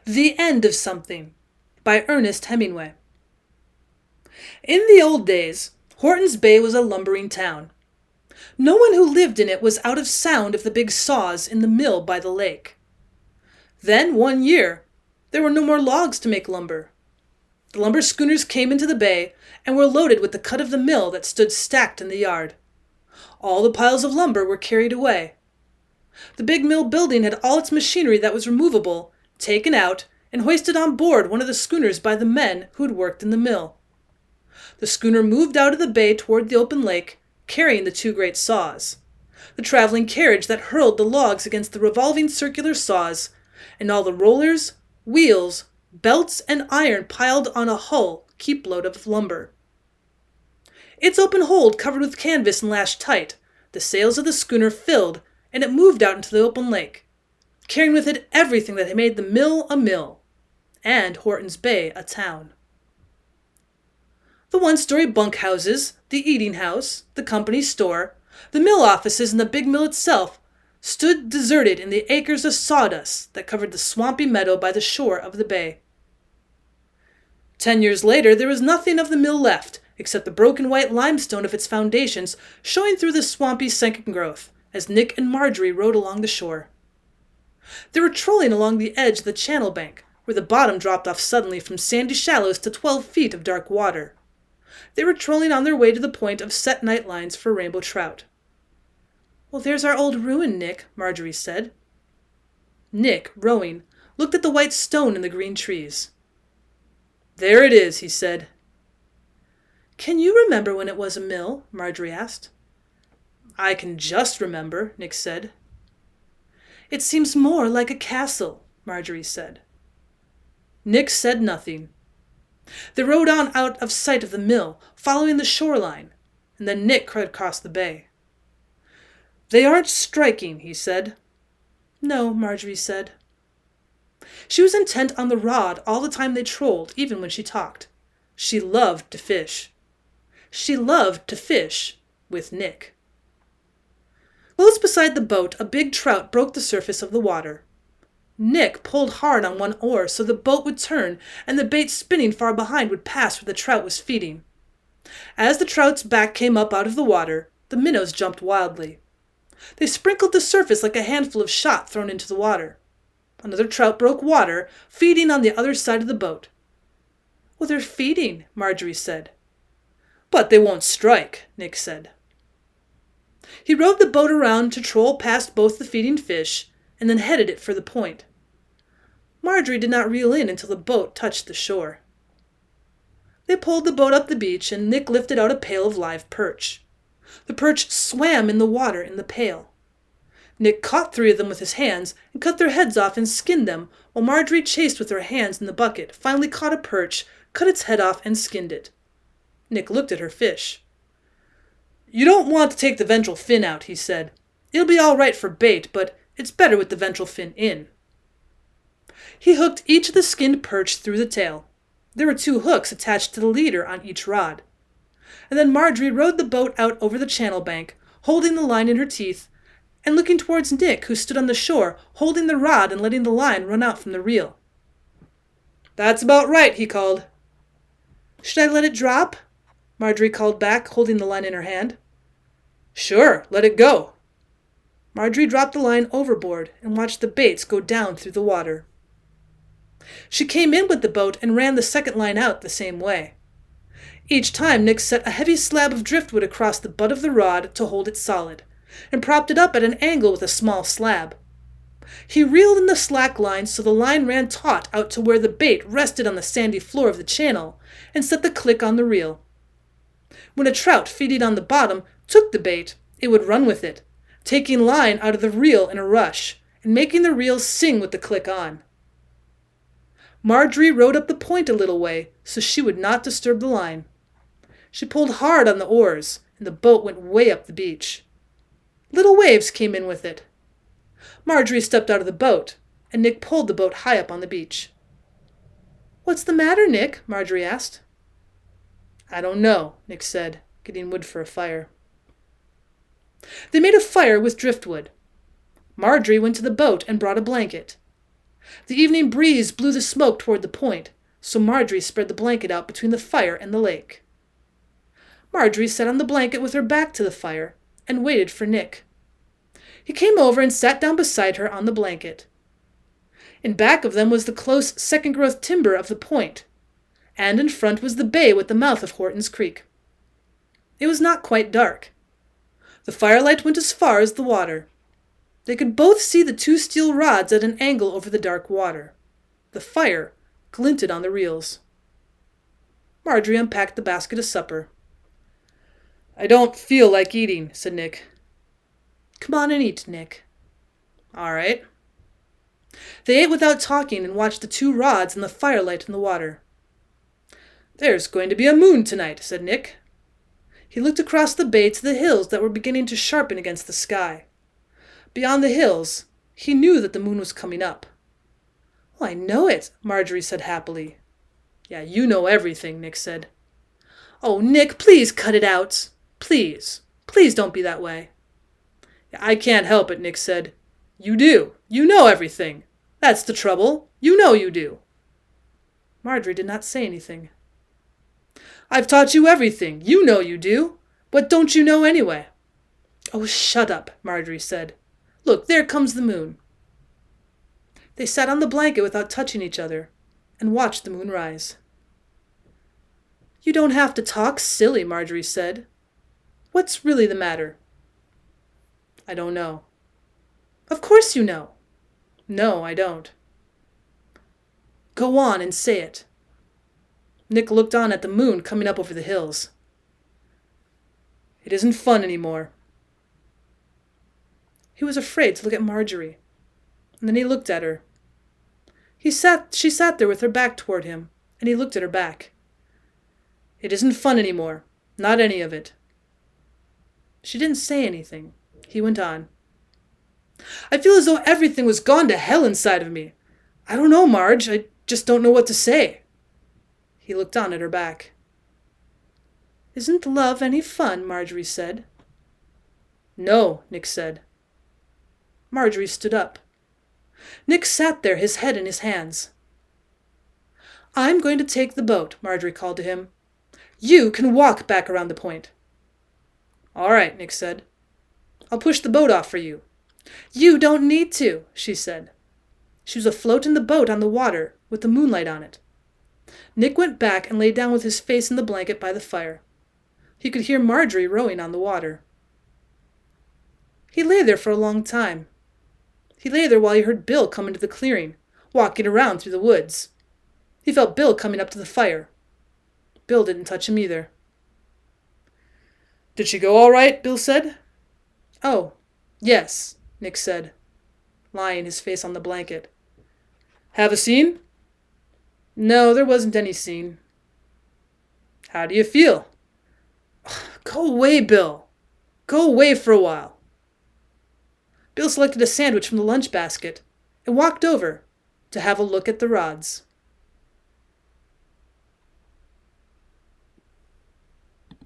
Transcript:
The End of Something by Ernest Hemingway. In the old days, Horton's Bay was a lumbering town. No one who lived in it was out of sound of the big saws in the mill by the lake. Then, one year, there were no more logs to make lumber. The lumber schooners came into the bay and were loaded with the cut of the mill that stood stacked in the yard. All the piles of lumber were carried away. The big mill building had all its machinery that was removable taken out and hoisted on board one of the schooners by the men who had worked in the mill. The schooner moved out of the bay toward the open lake, carrying the two great saws, the traveling carriage that hurled the logs against the revolving circular saws, and all the rollers, wheels, belts, and iron piled on a hull keep-load of lumber. Its open hold covered with canvas and lashed tight, the sails of the schooner filled, and it moved out into the open lake, carrying with it everything that had made the mill a mill, and Horton's Bay a town. The one-story bunkhouses, the eating house, the company store, the mill offices, and the big mill itself stood deserted in the acres of sawdust that covered the swampy meadow by the shore of the bay. 10 years later, there was nothing of the mill left except the broken white limestone of its foundations showing through the swampy second growth as Nick and Marjorie rode along the shore. They were trolling along the edge of the channel bank, where the bottom dropped off suddenly from sandy shallows to 12 feet of dark water. They were trolling on their way to the point of set night lines for rainbow trout. "Well, there's our old ruin, Nick," Marjorie said. Nick, rowing, looked at the white stone and the green trees. "There it is," he said. "Can you remember when it was a mill?" Marjorie asked. "I can just remember," Nick said. "It seems more like a castle," Marjorie said. Nick said nothing. They rowed on out of sight of the mill, following the shoreline, and then Nick crowed across the bay. "They aren't striking," he said. "No," Marjorie said. She was intent on the rod all the time they trolled, even when she talked. She loved to fish. She loved to fish with Nick. Close beside the boat, a big trout broke the surface of the water. Nick pulled hard on one oar so the boat would turn and the bait spinning far behind would pass where the trout was feeding. As the trout's back came up out of the water, the minnows jumped wildly. They sprinkled the surface like a handful of shot thrown into the water. Another trout broke water, feeding on the other side of the boat. "Well, they're feeding," Marjorie said. "But they won't strike," Nick said. He rowed the boat around to troll past both the feeding fish, and then headed it for the point. Marjorie did not reel in until the boat touched the shore. They pulled the boat up the beach, and Nick lifted out a pail of live perch. The perch swam in the water in the pail. Nick caught 3 of them with his hands and cut their heads off and skinned them, while Marjorie chased with her hands in the bucket, finally caught a perch, cut its head off, and skinned it. Nick looked at her fish. "You don't want to take the ventral fin out," he said. "It'll be all right for bait, but it's better with the ventral fin in." He hooked each of the skinned perch through the tail. There were 2 hooks attached to the leader on each rod. And then Marjorie rowed the boat out over the channel bank, holding the line in her teeth, and looking towards Nick, who stood on the shore, holding the rod and letting the line run out from the reel. "That's about right," he called. "Should I let it drop?" Marjorie called back, holding the line in her hand. "Sure, let it go." Marjorie dropped the line overboard and watched the baits go down through the water. She came in with the boat and ran the second line out the same way. Each time Nick set a heavy slab of driftwood across the butt of the rod to hold it solid, and propped it up at an angle with a small slab. He reeled in the slack line so the line ran taut out to where the bait rested on the sandy floor of the channel, and set the click on the reel. When a trout feeding on the bottom took the bait, it would run with it, taking line out of the reel in a rush, and making the reel sing with the click on. Marjorie rowed up the point a little way so she would not disturb the line. She pulled hard on the oars, and the boat went way up the beach. Little waves came in with it. Marjorie stepped out of the boat, and Nick pulled the boat high up on the beach. "What's the matter, Nick?" Marjorie asked. "I don't know," Nick said, getting wood for a fire. They made a fire with driftwood. Marjorie went to the boat and brought a blanket. The evening breeze blew the smoke toward the point, so Marjorie spread the blanket out between the fire and the lake. Marjorie sat on the blanket with her back to the fire and waited for Nick. He came over and sat down beside her on the blanket. In back of them was the close second-growth timber of the point, and in front was the bay with the mouth of Horton's Creek. It was not quite dark. The firelight went as far as the water. They could both see the two steel rods at an angle over the dark water. The fire glinted on the reels. Marjorie unpacked the basket of supper. "I don't feel like eating," said Nick. "Come on and eat, Nick." "All right." They ate without talking and watched the two rods and the firelight in the water. "There's going to be a moon tonight," said Nick. He looked across the bay to the hills that were beginning to sharpen against the sky. Beyond the hills, he knew that the moon was coming up. "Oh, I know it," Marjorie said happily. "Yeah, you know everything," Nick said. "Oh, Nick, please cut it out. Please. Please don't be that way." "I can't help it," Nick said. "You do. You know everything. That's the trouble. You know you do." Marjorie did not say anything. "I've taught you everything. You know you do. What don't you know anyway?" "Oh, shut up," Marjorie said. "Look, there comes the moon." They sat on the blanket without touching each other and watched the moon rise. "You don't have to talk silly," Marjorie said. "What's really the matter?" "I don't know." "Of course you know." "No, I don't." "Go on and say it." Nick looked on at the moon coming up over the hills. "It isn't fun anymore." He was afraid to look at Marjorie, and then he looked at her. She sat there with her back toward him, and he looked at her back. "It isn't fun anymore. Not any of it." She didn't say anything. He went on. "I feel as though everything was gone to hell inside of me. I don't know, Marge. I just don't know what to say." He looked on at her back. "Isn't love any fun?" Marjorie said. "No," Nick said. Marjorie stood up. Nick sat there, his head in his hands. "I'm going to take the boat," Marjorie called to him. "You can walk back around the point." "All right," Nick said. "I'll push the boat off for you." "You don't need to," she said. She was afloat in the boat on the water, with the moonlight on it. Nick went back and lay down with his face in the blanket by the fire. He could hear Marjorie rowing on the water. He lay there for a long time. He lay there while he heard Bill come into the clearing, walking around through the woods. He felt Bill coming up to the fire. Bill didn't touch him either. "Did she go all right?" Bill said. "Oh, yes," Nick said, lying his face on the blanket. "Have a scene?" "No, there wasn't any scene." "How do you feel?" "Go away, Bill. Go away for a while." Bill selected a sandwich from the lunch basket and walked over to have a look at the rods.